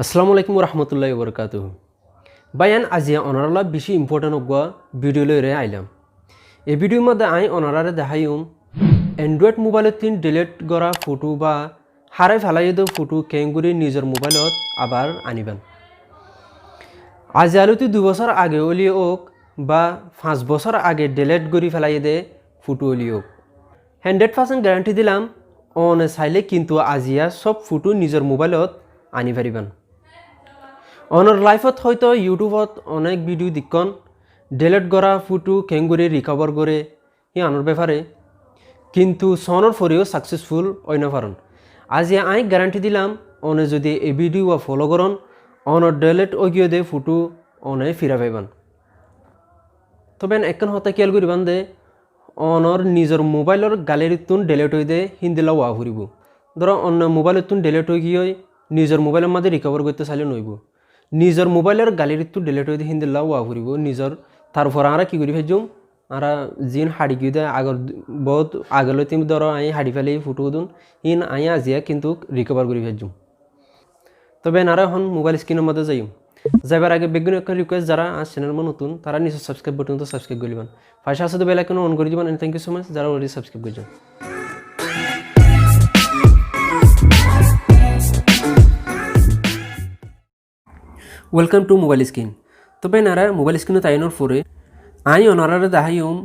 আসসালামু আলাইকুম রহমতুল্লাহি বরকাতুহ। বাইয়ান আজিয়া অনারালা বেশি ইম্পর্টেন্ট হওয়া ভিডিও লইরে আইলাম। এই ভিডিওর মধ্যে আই অনারারে দেখাইম অ্যান্ড্রয়েড মোবাইলত তিন ডিলিট করা ফটো বা হারাই ফেলাই দেওয়া ফটো কেঙ্গুরি নিজের মোবাইলত আবার আনিবেন। আজি আলুতি 2 বছর আগে অলি হোক বা 5 বছর আগে ডিলিট করে ফেলাই দে ফটো অলি হোক 100% গ্যারান্টি দিলাম অনে চাইলে কিন্তু আজিয়া সব ফটো নিজের মোবাইলত আনি পারিবেন। অনর লাইফত হয়তো ইউটিউবত অনেক ভিডিও দিকন ডিলিট করা ফটো কেঙ্গুরি রিকভার করে ই আনোর ব্যাপারে কিন্তু সনর ফরেও সাকসেসফুল অন্য পারন। আজি আই গ্যারান্টি দিলাম অনে যদি এই ভিডিও ফলো করন অনর ডিলিট অগিয়ে দে ফটো অনে ফিরা পাইবান। তবে একখান হতে খেয়াল করিবান দে অনর নিজের মোবাইলের গ্যালারিতুন ডিলিট হয়ে দে হিন্দিলা ওয়া ফুরিব। ধরো অন্য মোবাইলতুন ডিলিট হয়ে গিয়ে নিজের মোবাইলের মধ্যে রিকভার করতে চাইলে নইব। নিজের মোবাইলের গ্যালারিটো ডিলিট হয়ে দিয়ে হিন্দিলা ওয়া ফুরিব নিজের তারপর আমরা কী করি ফেলছুম আমরা জিন হাড়ি গিয়ে দেয় আগর বহুত আগলৈ তুমি ধরো আই হাড়ি ফেলে ফটো দিন ইন আই আজিয়া কিন্তু রিকভার করে ফেলছুম। তবে এনারা এখন মোবাইল স্ক্রিনের মধ্যে যাইম যাবার আগে বেগুন একটা রিকোয়েস্ট যারা আজ চ্যানেল নতুন তারা নিচে সাবস্ক্রাইব বাটন তো সাবস্ক্রাইব করে দিবেন। পাশে আসতে বেল আইকন অন করে দিবেন। And thank you so much যারা অলরেডি সাবস্ক্রাইব করেছেন। Welcome to mobile screen. তবে নারা মোবাইল স্ক্রিনত আইনোর পরে আই অনারারে দেখাইম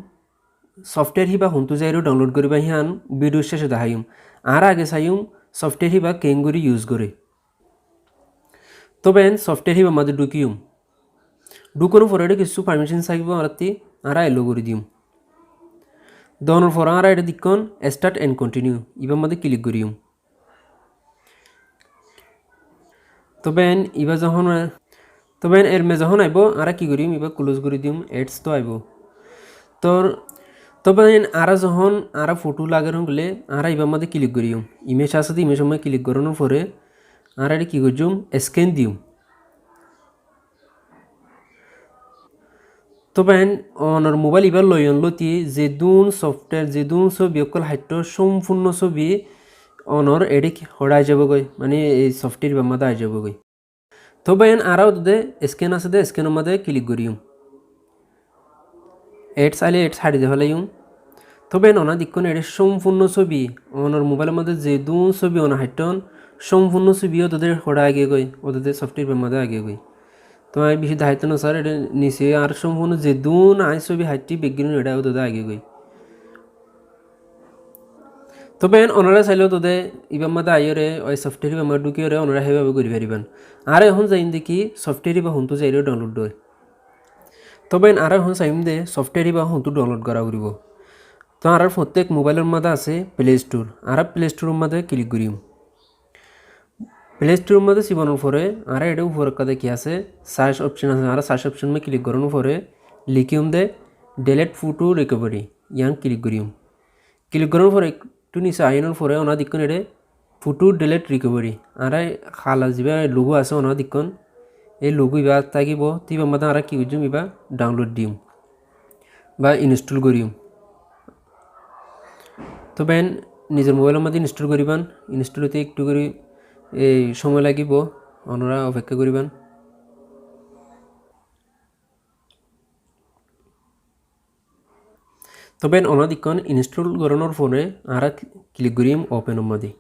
সফটওয়্যার হিবা হুন্তু যাইরও ডাউনলোড করিবা হিয়ান ভিডিও শেষে দেখাইম। আর আগে চাইম সফটওয়্যার হিবা কেঙ্গুরি ইউজ করে। তবে সফটওয়্যার হিবা মাঝে ঢুকিম ঢুকানোর পরে কিছু পারমিশন চাইব আরতি আর এলো করে দিম। দনের পর আর এটা দিকন স্টার্ট এন্ড কন্টিনিউ ইবার মধ্যে ক্লিক করিম। তবে ইবা যখন এর মে যখন আইব আর কি করিম এবার ক্লোজ করে দিম এডস তো আইব তোর। তবে আর যখন আর ফটো লাগানো গেলে আর এবার মধ্যে ক্লিক করিম ইমেজ আছে ইমেজ সময় ক্লিক করানোর পরে আর এটা কী করছুম স্ক্যান দিম। তবে অনর মোবাইল এবার লই লতি যে দুন সফটওয়্যার যে দুন ছবি অকল হাইট সম্পূর্ণ ছবি অনর এডি হড়াই যাবগৈ মানে এই সফটওয়্যার বা মাদা আই যাবগৈ। তবে আরও দে স্ক্যান আছে দে স্ক্যানের মধ্যে ক্লিক করিম এডস আইলে এডস হাড়ি দে ফেলাইম। তবে অনা দিকন এর সম্পূর্ণ ছবি অনর মোবাইলের মধ্যে যে দুন ছবি অনা হাইটন সম্পূর্ণ ছবিও তোদের হড়া আগে গই ওদের সফটওয়্যার মধ্যে আগে গই। তো আমি বেশি দায়িত্ব না স্যার এটা নিচে আর সম্পূর্ণ যে দুন আই ছবি হাইটটি ব্যাকগ্রাউন্ড এটা তোদের আগে গই। তবে ওনারা চাইলেও তোদের ইবার মধ্যে আইরে ওই সফটওয়্যার আমার ঢুকিয়ে ওনারা সেভাবে করে পারিবেন। আর এখন যাইম দেখি সফটওয়্যার বা হুন্তু চাইলেও ডাউনলোড হয়। তবে আর এখন চাইম দে সফটওয়্যার বা হুন্তু ডাউনলোড করা করিব। তো আর প্রত্যেক মোবাইলের মধ্যে আছে প্লে স্টোর আর প্লে স্টোরের মধ্যে ক্লিক করিম। প্লে স্টোরের মধ্যে চিবানোর পরে আর এটা উপর কথা কি আছে সার্চ অপশন আছে আর সার্চ অপশন মধ্যে ক্লিক করানোর পরে লিখিম দে ডিলিট ফটো রিকভারি ইয়ান ক্লিক করিম। ক্লিক করানোর পরে একটু নিচে আইনোর পরে ওনা দিকন এটা ফটো ডিলিট রিকভারি আর খালা যা লোগো আছে ওনা দিকন এই লোগো এবার থাকিব তিবার মধ্যে আর কি করছিম এবার ডাউনলোড দিম বা ইনস্টল করিম। তবে নিজের মোবাইলের মধ্যে ইনস্টল করিবান ইনস্টল হতে একটু করে এই সময় লাগিব ওনারা অপেক্ষা করিবান। তবে অনাদিকন ইনস্টল করানোর ফোনে আর ক্লিক করিম ওপেনের মধ্যে।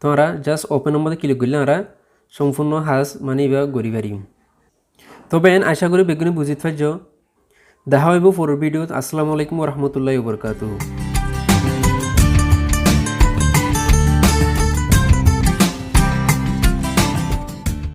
তো আমরা জাস্ট ওপেনের মধ্যে ক্লিক করলে আমরা সম্পূর্ণ হাজ মানে এবার গড়ি পারিম। তবে আশা করি বেগুনি বুঝিতে পারছ দেখা হইব পরের ভিডিওত। আসসালামু আলাইকুম রহমতুল্লাহি বরকাতুহু।